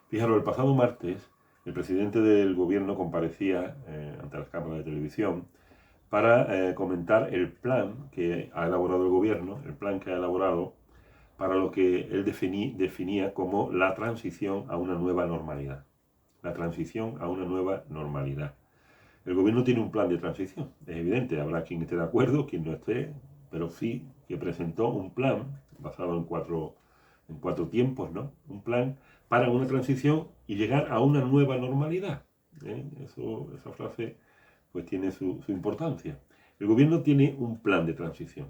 Fijaros, el pasado martes el presidente del gobierno comparecía ante las cámaras de televisión para comentar el plan que ha elaborado el gobierno, el plan que ha elaborado para lo que él definía como la transición a una nueva normalidad. La transición a una nueva normalidad. El gobierno tiene un plan de transición, es evidente, habrá quien esté de acuerdo, quien no esté, pero sí que presentó un plan basado en cuatro tiempos, ¿no? Un plan para una transición y llegar a una nueva normalidad. Esa frase pues tiene su importancia. El gobierno tiene un plan de transición.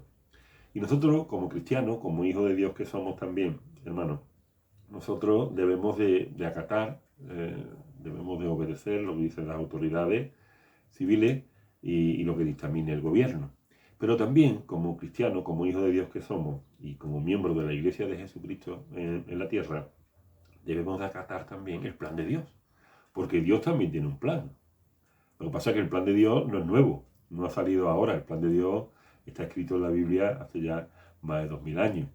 Y nosotros, como cristianos, como hijos de Dios que somos también, hermanos, nosotros debemos de acatar, debemos de obedecer lo que dicen las autoridades civiles y lo que dictamine el gobierno. Pero también, como cristianos, como hijos de Dios que somos y como miembros de la Iglesia de Jesucristo en la tierra, debemos de acatar también el plan de Dios. Porque Dios también tiene un plan. Lo que pasa es que el plan de Dios no es nuevo, no ha salido ahora. El plan de Dios está escrito en la Biblia hace ya más de 2000 años.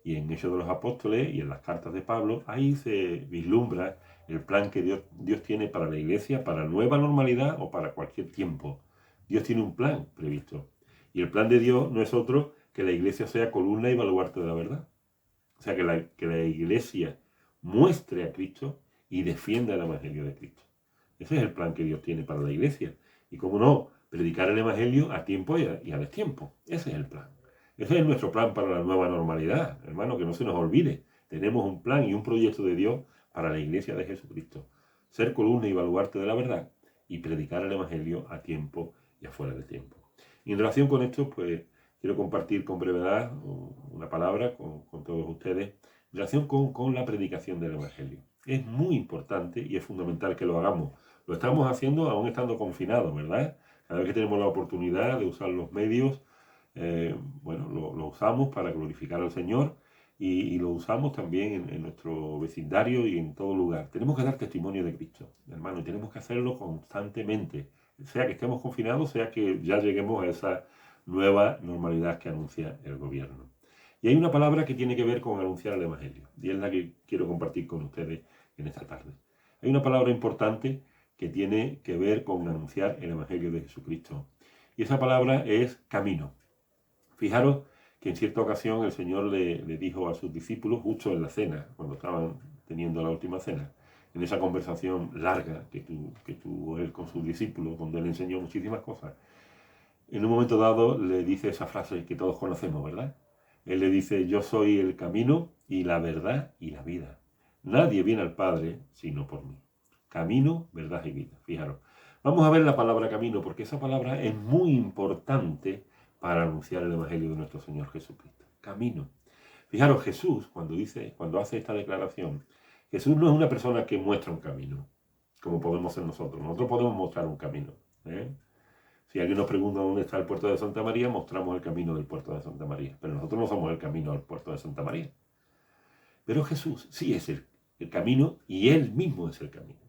Y en Hechos de los Apóstoles y en las cartas de Pablo, ahí se vislumbra el plan que Dios tiene para la iglesia, para nueva normalidad o para cualquier tiempo. Dios tiene un plan previsto. Y el plan de Dios no es otro que la iglesia sea columna y baluarte de la verdad. O sea, que la iglesia muestre a Cristo y defienda el Evangelio de Cristo. Ese es el plan que Dios tiene para la iglesia. Y como no, predicar el Evangelio a tiempo y a destiempo. Ese es el plan. Ese es nuestro plan para la nueva normalidad, hermano, que no se nos olvide. Tenemos un plan y un proyecto de Dios para la iglesia de Jesucristo. Ser columna y baluarte de la verdad y predicar el Evangelio a tiempo y afuera de tiempo. Y en relación con esto, pues quiero compartir con brevedad una palabra con todos ustedes en relación con la predicación del Evangelio. Es muy importante y es fundamental que lo hagamos. Lo estamos haciendo aún estando confinados, ¿verdad? Cada vez que tenemos la oportunidad de usar los medios, bueno, lo usamos para glorificar al Señor y lo usamos también en nuestro vecindario y en todo lugar. Tenemos que dar testimonio de Cristo, hermano, y tenemos que hacerlo constantemente, sea que estemos confinados, sea que ya lleguemos a esa nueva normalidad que anuncia el gobierno. Y hay una palabra que tiene que ver con anunciar el Evangelio, y es la que quiero compartir con ustedes en esta tarde. Hay una palabra importante que tiene que ver con anunciar el Evangelio de Jesucristo, y esa palabra es camino. Fijaros que en cierta ocasión el Señor le dijo a sus discípulos, justo en la cena, cuando estaban teniendo la última cena, en esa conversación larga que tuvo él con sus discípulos, donde le enseñó muchísimas cosas, en un momento dado le dice esa frase que todos conocemos, ¿verdad? Él le dice, yo soy el camino y la verdad y la vida. Nadie viene al Padre sino por mí. Camino, verdad y vida. Fijaros. Vamos a ver la palabra camino, porque esa palabra es muy importante para anunciar el Evangelio de nuestro Señor Jesucristo. Camino. Fijaros, Jesús, cuando hace esta declaración, Jesús no es una persona que muestra un camino, como podemos ser nosotros. Nosotros podemos mostrar un camino. Si alguien nos pregunta dónde está el puerto de Santa María, mostramos el camino del puerto de Santa María. Pero nosotros no somos el camino al puerto de Santa María. Pero Jesús sí es el camino y Él mismo es el camino.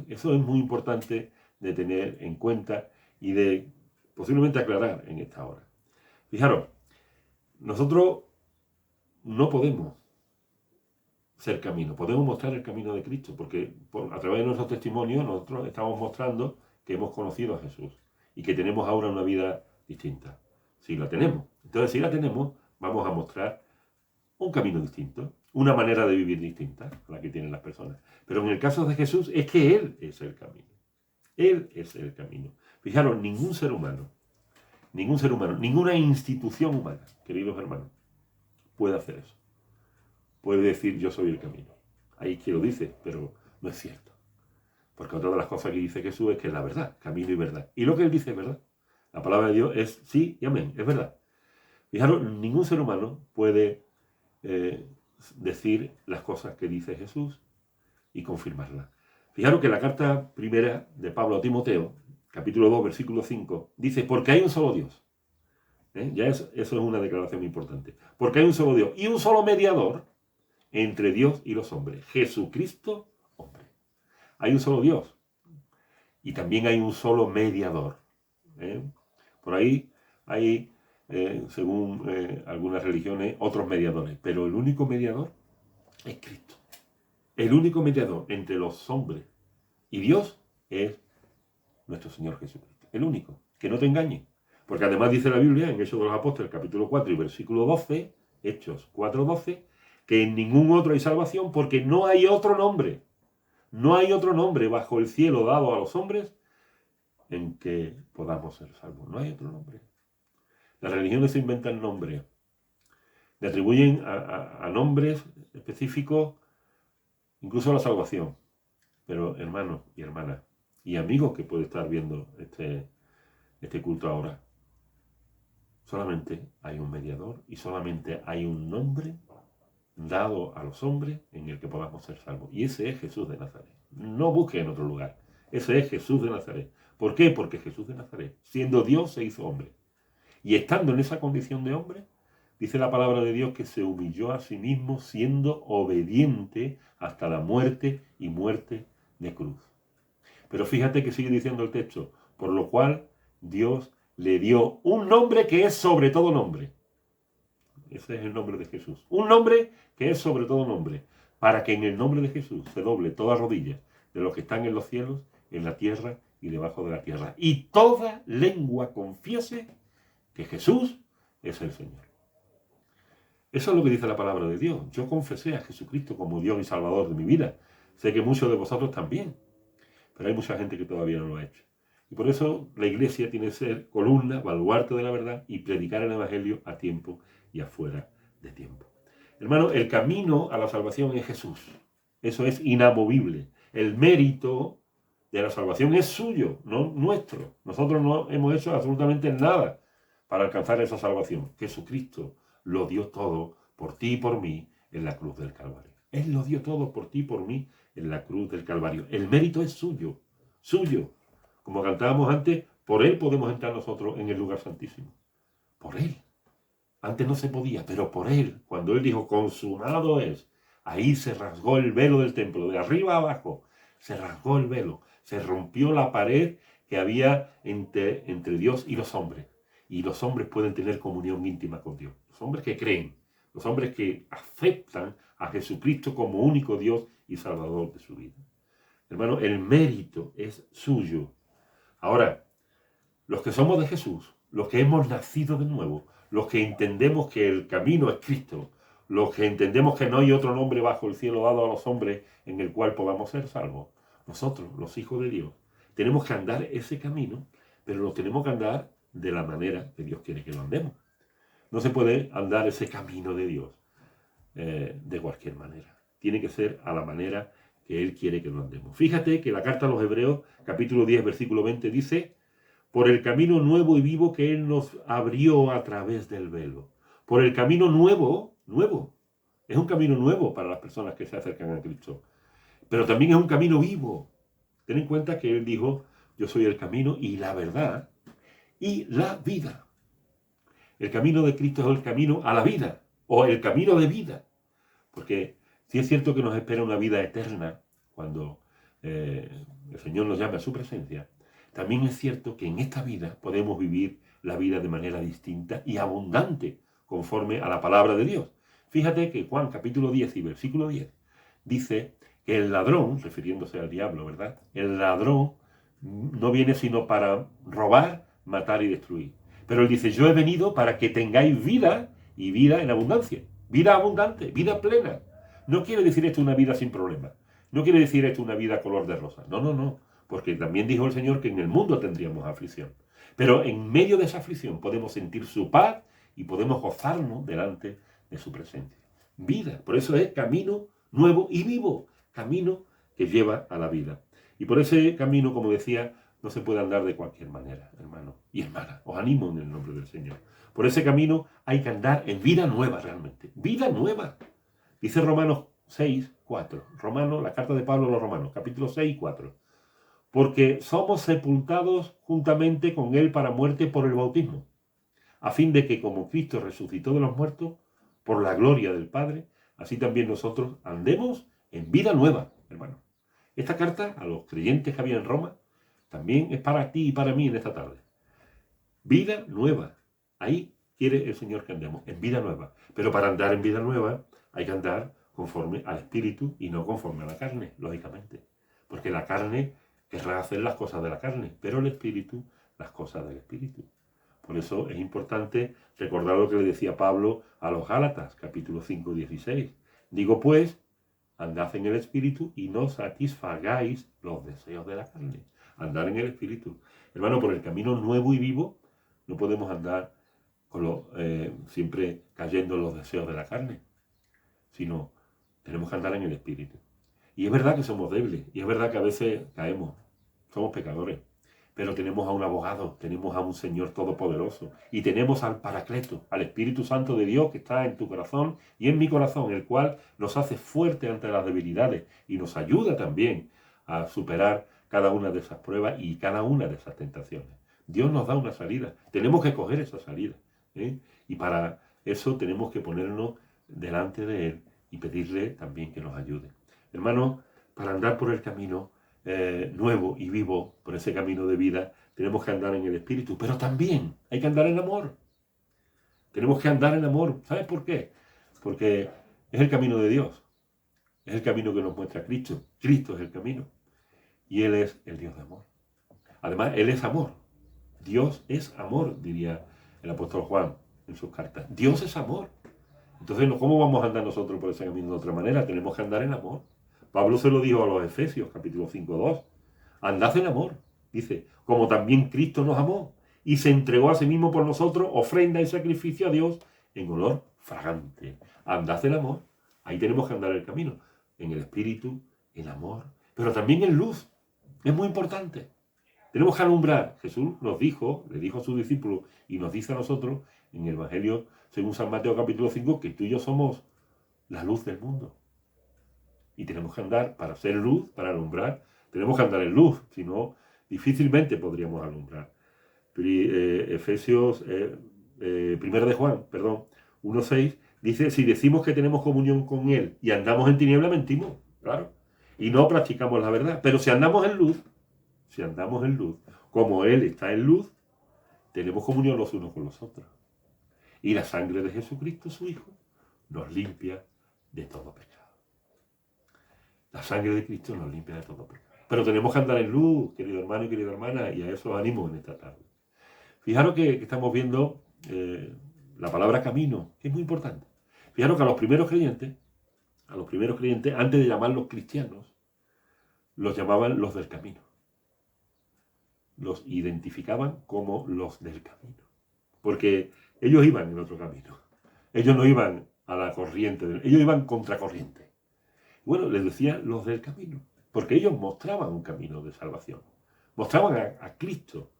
Eso es muy importante de tener en cuenta y de posiblemente aclarar en esta hora. Fijaros, nosotros no podemos ser camino, podemos mostrar el camino de Cristo, porque a través de nuestros testimonios nosotros estamos mostrando que hemos conocido a Jesús y que tenemos ahora una vida distinta. Si la tenemos. Entonces, si la tenemos, vamos a mostrar un camino distinto, una manera de vivir distinta a la que tienen las personas. Pero en el caso de Jesús es que Él es el camino. Él es el camino. Fijaros, ningún ser humano, ninguna institución humana, queridos hermanos, puede hacer eso. Puede decir yo soy el camino. Hay quien lo dice, pero no es cierto. Porque otra de las cosas que dice Jesús es que es la verdad, camino y verdad. Y lo que Él dice es verdad. La palabra de Dios es sí y amén, es verdad. Fijaros, ningún ser humano puede decir las cosas que dice Jesús y confirmarlas. Fijaros que la carta primera de Pablo a Timoteo, capítulo 2, versículo 5, dice, porque hay un solo Dios. Ya eso es una declaración importante. Porque hay un solo Dios y un solo mediador entre Dios y los hombres, Jesucristo, hombre. Hay un solo Dios y también hay un solo mediador. Por ahí hay, según algunas religiones, otros mediadores, pero el único mediador es Cristo. El único mediador entre los hombres y Dios es nuestro Señor Jesucristo. El único. Que no te engañe. Porque además dice la Biblia en Hechos de los Apóstoles, capítulo 4 y versículo 12, Hechos 4:12, que en ningún otro hay salvación porque no hay otro nombre. No hay otro nombre bajo el cielo dado a los hombres en que podamos ser salvos. No hay otro nombre. Las religiones se inventan nombres. Le atribuyen a nombres específicos incluso la salvación. Pero hermanos y hermanas, y amigos que puede estar viendo este culto ahora, solamente hay un mediador y solamente hay un nombre dado a los hombres en el que podamos ser salvos. Y ese es Jesús de Nazaret. No busque en otro lugar. Ese es Jesús de Nazaret. ¿Por qué? Porque Jesús de Nazaret, siendo Dios, se hizo hombre. Y estando en esa condición de hombre, dice la palabra de Dios que se humilló a sí mismo siendo obediente hasta la muerte y muerte de cruz. Pero fíjate que sigue diciendo el texto, por lo cual Dios le dio un nombre que es sobre todo nombre. Ese es el nombre de Jesús. Un nombre que es sobre todo nombre, para que en el nombre de Jesús se doble toda rodilla de los que están en los cielos, en la tierra y debajo de la tierra. Y toda lengua confiese que Jesús es el Señor. Eso es lo que dice la palabra de Dios. Yo confesé a Jesucristo como Dios y Salvador de mi vida. Sé que muchos de vosotros también. Pero hay mucha gente que todavía no lo ha hecho. Y por eso la iglesia tiene que ser columna, baluarte de la verdad y predicar el evangelio a tiempo y afuera de tiempo. Hermano, el camino a la salvación es Jesús. Eso es inamovible. El mérito de la salvación es suyo, no nuestro. Nosotros no hemos hecho absolutamente nada para alcanzar esa salvación. Jesucristo lo dio todo por ti y por mí en la cruz del Calvario. Él lo dio todo por ti y por mí en la cruz del Calvario. El mérito es suyo, suyo. Como cantábamos antes, por Él podemos entrar nosotros en el lugar santísimo. Por Él. Antes no se podía, pero por Él, cuando Él dijo, consumado es, ahí se rasgó el velo del templo, de arriba a abajo, se rasgó el velo, se rompió la pared que había entre Dios y los hombres. Y los hombres pueden tener comunión íntima con Dios. Los hombres que creen, los hombres que aceptan a Jesucristo como único Dios y Salvador de su vida. Hermano, el mérito es suyo. Ahora, los que somos de Jesús, los que hemos nacido de nuevo, los que entendemos que el camino es Cristo, los que entendemos que no hay otro nombre bajo el cielo dado a los hombres en el cual podamos ser salvos, nosotros, los hijos de Dios, tenemos que andar ese camino, pero lo tenemos que andar de la manera que Dios quiere que lo andemos. No se puede andar ese camino de Dios de cualquier manera. Tiene que ser a la manera que Él quiere que lo andemos. Fíjate que la carta a los Hebreos, capítulo 10, versículo 20, dice, por el camino nuevo y vivo que Él nos abrió a través del velo. Por el camino nuevo, nuevo. Es un camino nuevo para las personas que se acercan a Cristo. Pero también es un camino vivo. Ten en cuenta que Él dijo, yo soy el camino y la verdad y la vida. El camino de Cristo es el camino a la vida, o el camino de vida. Porque sí es cierto que nos espera una vida eterna cuando el Señor nos llame a su presencia. También es cierto que en esta vida podemos vivir la vida de manera distinta y abundante, conforme a la palabra de Dios. Fíjate que Juan capítulo 10 y versículo 10 dice que el ladrón, refiriéndose al diablo, ¿verdad? El ladrón no viene sino para robar, matar y destruir. Pero él dice, yo he venido para que tengáis vida y vida en abundancia. Vida abundante, vida plena. No quiere decir esto una vida sin problemas. No quiere decir esto una vida color de rosa. No, no, no. Porque también dijo el Señor que en el mundo tendríamos aflicción. Pero en medio de esa aflicción podemos sentir su paz y podemos gozarnos delante de su presencia. Vida. Por eso es camino nuevo y vivo. Camino que lleva a la vida. Y por ese camino, como decía, no se puede andar de cualquier manera, hermano y hermana. Os animo en el nombre del Señor. Por ese camino hay que andar en vida nueva realmente. Vida nueva. Dice Romanos 6, 4. Romanos, la carta de Pablo a los Romanos, capítulo 6, 4. Porque somos sepultados juntamente con Él para muerte por el bautismo, a fin de que como Cristo resucitó de los muertos, por la gloria del Padre, así también nosotros andemos en vida nueva, hermano. Esta carta a los creyentes que había en Roma también es para ti y para mí en esta tarde. Vida nueva. Ahí quiere el Señor que andemos, en vida nueva. Pero para andar en vida nueva hay que andar conforme al Espíritu y no conforme a la carne, lógicamente. Porque la carne querrá hacer las cosas de la carne, pero el Espíritu las cosas del Espíritu. Por eso es importante recordar lo que le decía Pablo a los Gálatas, capítulo 5, 16. Digo pues, andad en el Espíritu y no satisfagáis los deseos de la carne. Andar en el Espíritu. Hermano, por el camino nuevo y vivo no podemos andar siempre cayendo en los deseos de la carne, sino tenemos que andar en el Espíritu. Y es verdad que somos débiles, y es verdad que a veces caemos, somos pecadores, pero tenemos a un abogado, tenemos a un Señor todopoderoso, y tenemos al Paracleto, al Espíritu Santo de Dios que está en tu corazón y en mi corazón, el cual nos hace fuerte ante las debilidades y nos ayuda también a superar cada una de esas pruebas y cada una de esas tentaciones. Dios nos da una salida, tenemos que coger esa salida, ¿eh? Y para eso tenemos que ponernos delante de Él y pedirle también que nos ayude. Hermano, para andar por el camino nuevo y vivo, por ese camino de vida, tenemos que andar en el Espíritu, pero también hay que andar en amor. Tenemos que andar en amor. ¿Sabes por qué? Porque es el camino de Dios. Es el camino que nos muestra Cristo. Cristo es el camino. Y Él es el Dios de amor. Además, Él es amor. Dios es amor, diría el apóstol Juan en sus cartas. Dios es amor. Entonces, ¿cómo vamos a andar nosotros por ese camino de otra manera? Tenemos que andar en amor. Pablo se lo dijo a los Efesios, capítulo 5, 2. Andad en amor, dice, como también Cristo nos amó y se entregó a sí mismo por nosotros, ofrenda y sacrificio a Dios en olor fragante. Andad en amor. Ahí tenemos que andar el camino, en el Espíritu, en amor, pero también en luz. Es muy importante. Tenemos que alumbrar. Jesús nos dijo, le dijo a sus discípulos y nos dice a nosotros en el Evangelio, según San Mateo capítulo 5, que tú y yo somos la luz del mundo. Y tenemos que andar, para ser luz, para alumbrar, tenemos que andar en luz, si no, difícilmente podríamos alumbrar. Efesios, primera de Juan, perdón, 1:6, dice, si decimos que tenemos comunión con Él y andamos en tiniebla, mentimos, claro, y no practicamos la verdad. Pero si andamos en luz, como Él está en luz, tenemos comunión los unos con los otros. Y la sangre de Jesucristo, su Hijo, nos limpia de todo pecado. La sangre de Cristo nos limpia de todo pecado. Pero tenemos que andar en luz, querido hermano y querida hermana, y a eso os animo en esta tarde. Fijaros que estamos viendo la palabra camino, que es muy importante. Fijaros que a los primeros creyentes, antes de llamarlos cristianos, los llamaban los del camino. Los identificaban como los del camino. Porque ellos iban en otro camino. Ellos no iban a la corriente, ellos iban contracorriente. Bueno, les decían los del camino, porque ellos mostraban un camino de salvación. Mostraban a Cristo,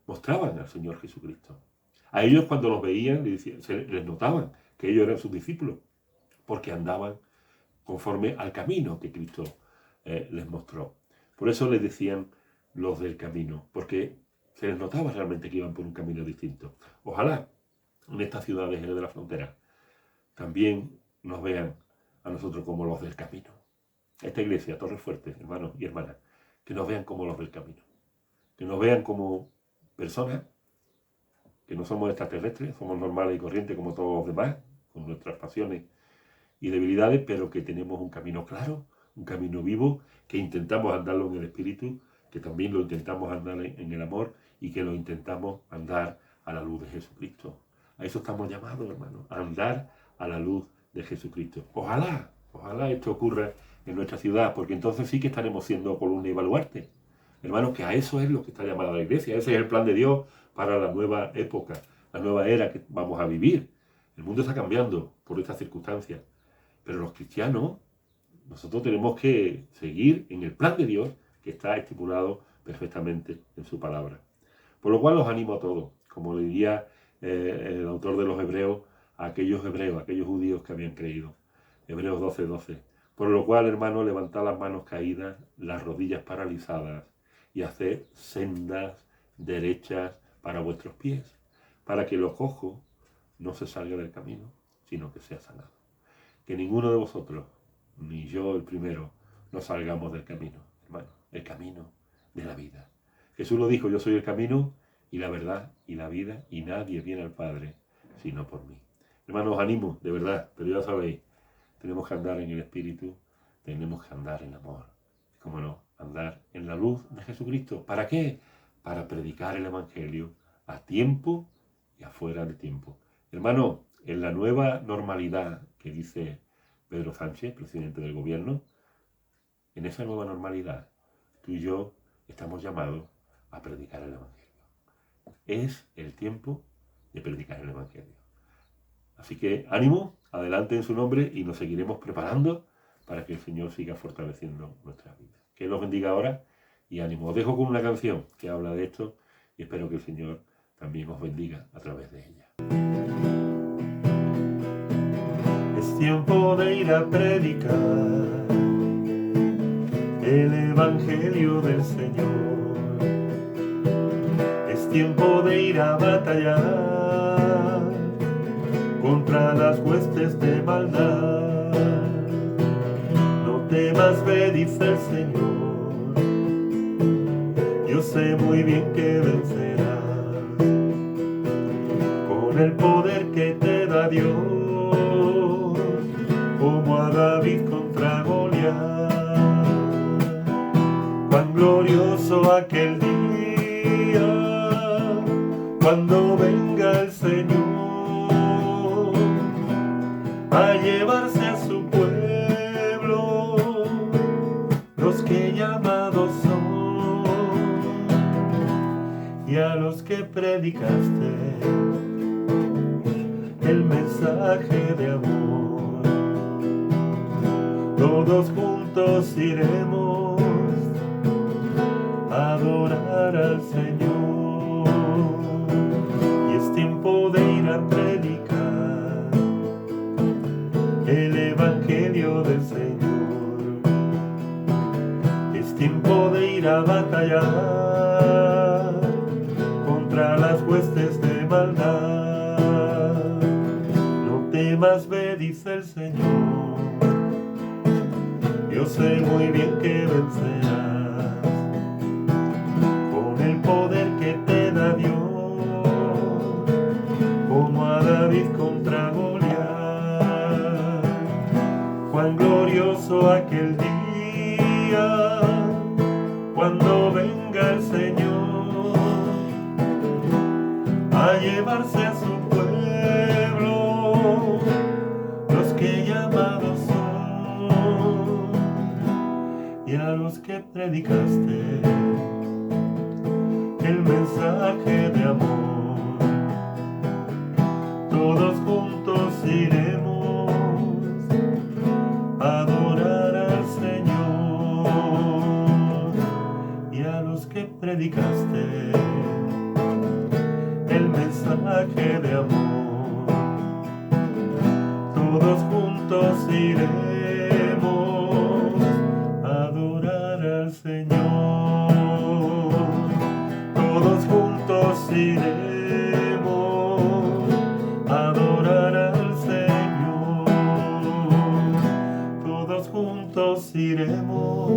mostraban al Señor Jesucristo. A ellos cuando los veían les notaban que ellos eran sus discípulos, porque andaban conforme al camino que Cristo les mostró. Por eso les decían los del camino, porque se les notaba realmente que iban por un camino distinto. Ojalá en estas ciudades de la frontera también nos vean a nosotros como los del camino. Esta iglesia, Torres Fuertes, hermanos y hermanas, que nos vean como los del camino. Que nos vean como personas que no somos extraterrestres, somos normales y corrientes como todos los demás, con nuestras pasiones y debilidades, pero que tenemos un camino claro, un camino vivo, que intentamos andarlo en el Espíritu, que también lo intentamos andar en el amor y que lo intentamos andar a la luz de Jesucristo. A eso estamos llamados, hermanos, a andar a la luz de Jesucristo. Ojalá esto ocurra en nuestra ciudad, porque entonces sí que estaremos siendo columna y baluarte. Hermanos, que a eso es lo que está llamada la iglesia. Ese es el plan de Dios para la nueva época, la nueva era que vamos a vivir. El mundo está cambiando por estas circunstancias, pero los cristianos, nosotros tenemos que seguir en el plan de Dios que está estipulado perfectamente en su palabra. Por lo cual los animo a todos, como le diría el autor de los Hebreos, a aquellos hebreos, a aquellos judíos que habían creído. Hebreos 12:12. Por lo cual, hermano, levantad las manos caídas, las rodillas paralizadas y haced sendas derechas para vuestros pies, para que el cojo no se salga del camino, sino que sea sanado. Que ninguno de vosotros, ni yo el primero, nos salgamos del camino, hermano, el camino de la vida. Jesús lo dijo, yo soy el camino y la verdad y la vida, y nadie viene al Padre sino por mí. Hermanos, os animo, de verdad, pero ya sabéis, tenemos que andar en el Espíritu, tenemos que andar en amor. ¿Cómo no? Andar en la luz de Jesucristo. ¿Para qué? Para predicar el Evangelio a tiempo y afuera de tiempo. Hermano, en la nueva normalidad que dice Pedro Sánchez, presidente del gobierno, en esa nueva normalidad, tú y yo estamos llamados a predicar el Evangelio. Es el tiempo de predicar el Evangelio. Así que ánimo, adelante en su nombre y nos seguiremos preparando para que el Señor siga fortaleciendo nuestras vidas. Que los bendiga ahora y ánimo. Os dejo con una canción que habla de esto y espero que el Señor también os bendiga a través de ella. Es tiempo de ir a predicar el Evangelio del Señor. Es tiempo de ir a batallar contra las huestes de maldad. No temas, ve, dice el Señor, yo sé muy bien que vencerás con el poder que te da Dios, como a David contra Goliat. Cuán glorioso aquel día, cuando venga el Señor a llevarse a su pueblo, los que llamados son, y a los que predicaste el mensaje de amor. Todos juntos iremos a adorar al Señor, y es tiempo de ir a predicar el Evangelio del Señor. Es tiempo de ir a batallar contra las huestes de maldad. No temas, ve, dice el Señor, yo sé muy bien que vencerás con el poder que te da Dios, como a David contra Goliat. Cuán glorioso aquel día, cuando venga el Señor a llevarse a su pueblo, los que llamados son, y a los que predicaste el mensaje de amor. Todos juntos iremos a adorar al Señor, y a los que predicaste el mensaje de amor. Todos juntos iremos a adorar al Señor. Todos juntos iremos a adorar al Señor. Todos juntos iremos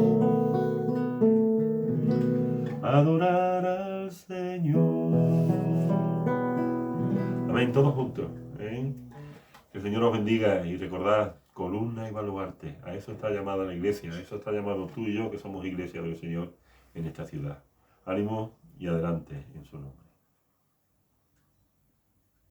a adorar al Señor. Amén, todos juntos. Que el Señor os bendiga y recordad, columna y baluarte. A eso está llamada la iglesia, a eso está llamado tú y yo, que somos iglesia del Señor en esta ciudad. Ánimo y adelante en su nombre.